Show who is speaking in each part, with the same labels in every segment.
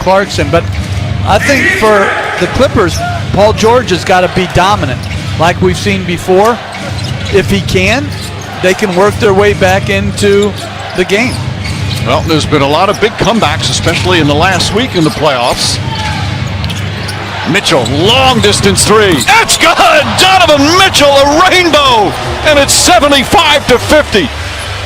Speaker 1: Clarkson. But I think for the Clippers, Paul George has got to be dominant, like we've seen before. If he can, they can work their way back into the game.
Speaker 2: Well, there's been a lot of big comebacks, especially in the last week in the playoffs. Mitchell, long distance three. That's good! Donovan Mitchell, a rainbow! And it's 75-50.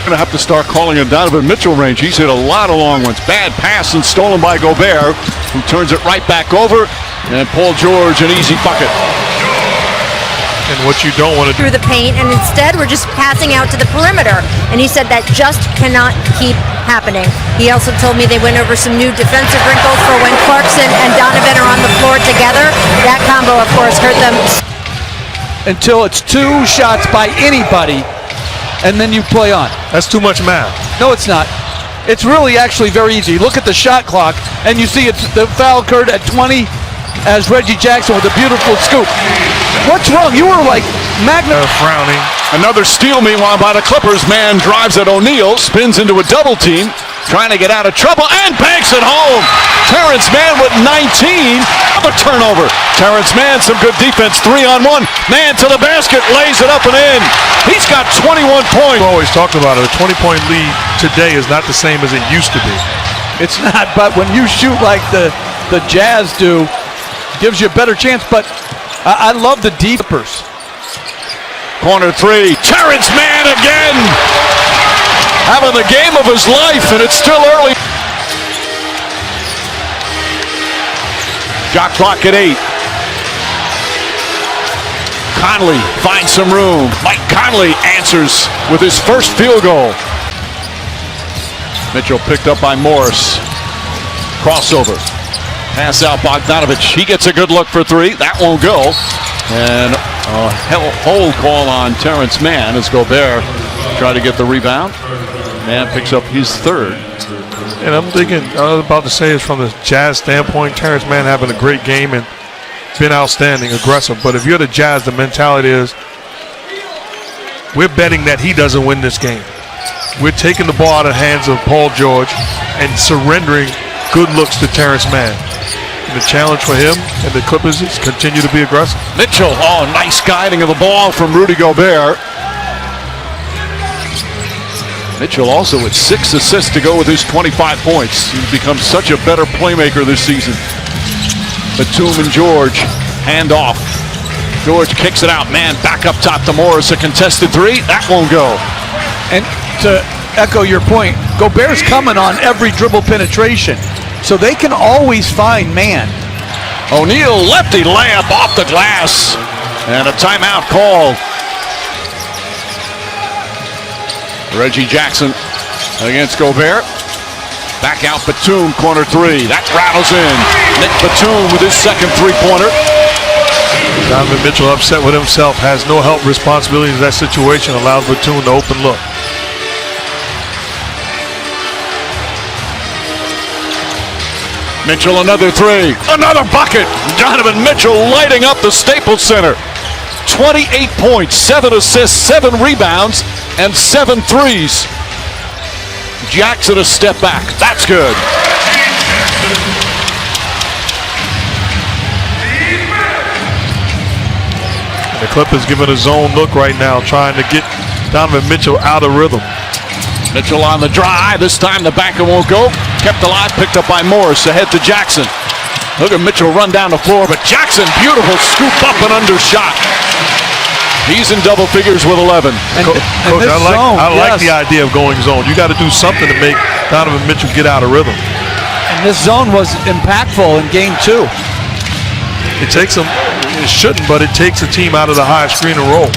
Speaker 2: Gonna have to start calling a Donovan Mitchell range. He's hit a lot of long ones. Bad pass and stolen by Gobert, who turns it right back over. And Paul George, an easy bucket.
Speaker 3: And what you don't want to do
Speaker 4: through the paint, and instead we're just passing out to the perimeter. And he said that just cannot keep happening. He also told me they went over some new defensive wrinkles for when Clarkson and Donovan are on the floor together. That combo, of course, hurt them.
Speaker 1: Until it's 2 shots by anybody, and then you play on.
Speaker 3: That's too much math.
Speaker 1: No, it's not. It's really actually very easy. Look at the shot clock, and you see it's the foul occurred at 20 as Reggie Jackson with a beautiful scoop. What's wrong? You were like
Speaker 3: frowning.
Speaker 2: Another steal, meanwhile, by the Clippers. Man drives at O'Neal, spins into a double team, trying to get out of trouble, and banks it home. Terance Mann with 19. Another turnover. Terance Mann, some good defense, 3-on-1. Mann to the basket, lays it up and in. He's got 21 points.
Speaker 3: We've always talked about it. A 20-point lead today is not the same as it used to be.
Speaker 1: it's not, but when you shoot like the Jazz do, gives you a better chance. But I love the deepers.
Speaker 2: Corner three, Terance Mann again, having the game of his life, and it's still early. Shot clock at 8. Conley finds some room. Mike Conley answers with his first field goal. Mitchell picked up by Morris. Crossover. Pass out Bogdanovich. He gets a good look for 3. That won't go. And a hold call on Terance Mann as Gobert tried to get the rebound. Mann picks up his 3rd.
Speaker 3: And I'm thinking, I was about to say is from the Jazz standpoint, Terance Mann having a great game and been outstanding, aggressive. But if you're the Jazz, the mentality is we're betting that he doesn't win this game. We're taking the ball out of the hands of Paul George and surrendering good looks to Terance Mann. And the challenge for him and the Clippers is continue to be aggressive.
Speaker 2: Mitchell, nice guiding of the ball from Rudy Gobert. Mitchell also with 6 assists to go with his 25 points. He's become such a better playmaker this season. Batum and George, hand off. George kicks it out. Man, back up top to Morris. A contested 3. That won't go.
Speaker 1: And to echo your point, Gobert's coming on every dribble penetration. So they can always find Mann.
Speaker 2: O'Neal, lefty layup off the glass. And a timeout called. Reggie Jackson against Gobert. Back out Batum, corner 3. That rattles in. Nick Batum with his second 3-pointer.
Speaker 3: Donovan Mitchell upset with himself, has no help responsibility in that situation, allows Batum to open look.
Speaker 2: Mitchell another 3. Another bucket. Donovan Mitchell lighting up the Staples Center. 28 points, 7 assists, 7 rebounds, and 7 threes. Jackson a step back. That's good.
Speaker 3: The Clippers giving a zone look right now, trying to get Donovan Mitchell out of rhythm.
Speaker 2: Mitchell on the drive. This time the banker won't go. Kept alive, picked up by Morris. Ahead to Jackson. Look at Mitchell run down the floor, but Jackson, beautiful scoop up and under shot. He's in double figures with 11.
Speaker 3: Coach, I like the idea of going zone. You got to do something to make Donovan Mitchell get out of rhythm.
Speaker 1: And this zone was impactful in game 2.
Speaker 3: It takes them, it shouldn't, but it takes a team out of the high screen and roll.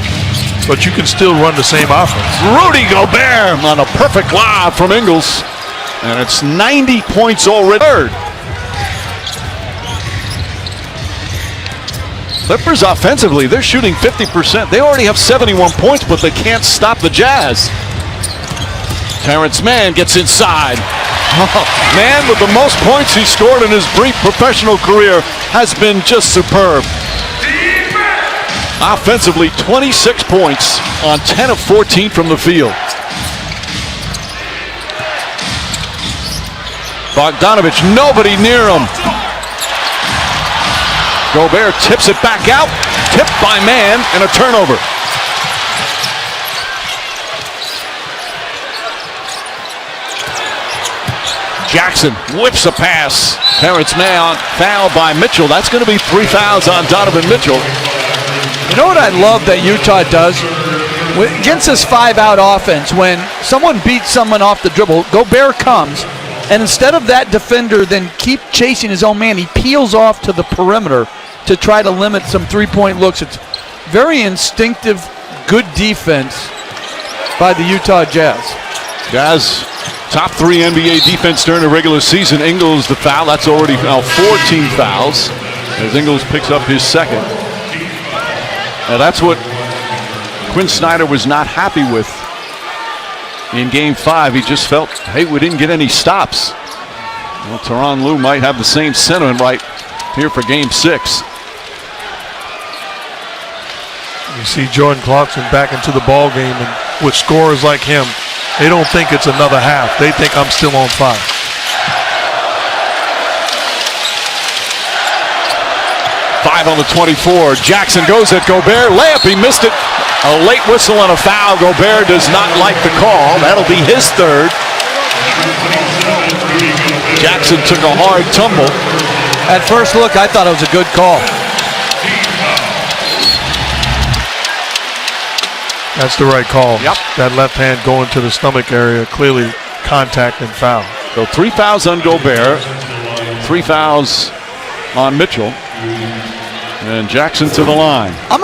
Speaker 3: But you can still run the same offense.
Speaker 2: Rudy Gobert on a perfect lob from Ingles. And it's 90 points already. Clippers offensively, they're shooting 50%. They already have 71 points, but they can't stop the Jazz. Terance Mann gets inside. Mann, with the most points he scored in his brief professional career, has been just superb. Offensively, 26 points on 10 of 14 from the field. Bogdanovich, nobody near him. Gobert tips it back out. Tipped by Mann and a turnover. Jackson whips a pass. Terance Mann fouled by Mitchell. That's going to be 3 fouls on Donovan Mitchell.
Speaker 1: You know what I love that Utah does? Against this 5-out offense, when someone beats someone off the dribble, Gobert comes, and instead of that defender then keep chasing his own man, he peels off to the perimeter to try to limit some three-point looks. It's very instinctive, good defense by the Utah Jazz.
Speaker 2: Jazz, top 3 NBA defense during the regular season. Ingles the foul. That's already now 14 fouls as Ingles picks up his second. Now that's what Quinn Snyder was not happy with in Game 5. He just felt, hey, we didn't get any stops. Well, Tyronn Lue might have the same sentiment right here for Game 6.
Speaker 3: You see Jordan Clarkson back into the ball game, and with scorers like him, they don't think it's another half. They think I'm still on fire.
Speaker 2: Five on the 24. Jackson goes at Gobert. Layup, he missed it. A late whistle and a foul. Gobert does not like the call. That'll be his third. Jackson took a hard tumble.
Speaker 1: At first look, I thought it was a good call.
Speaker 3: That's the right call.
Speaker 2: Yep.
Speaker 3: That left hand going to the stomach area, clearly contact and foul.
Speaker 2: So 3 fouls on Gobert, 3 fouls on Mitchell, and Jackson to the line.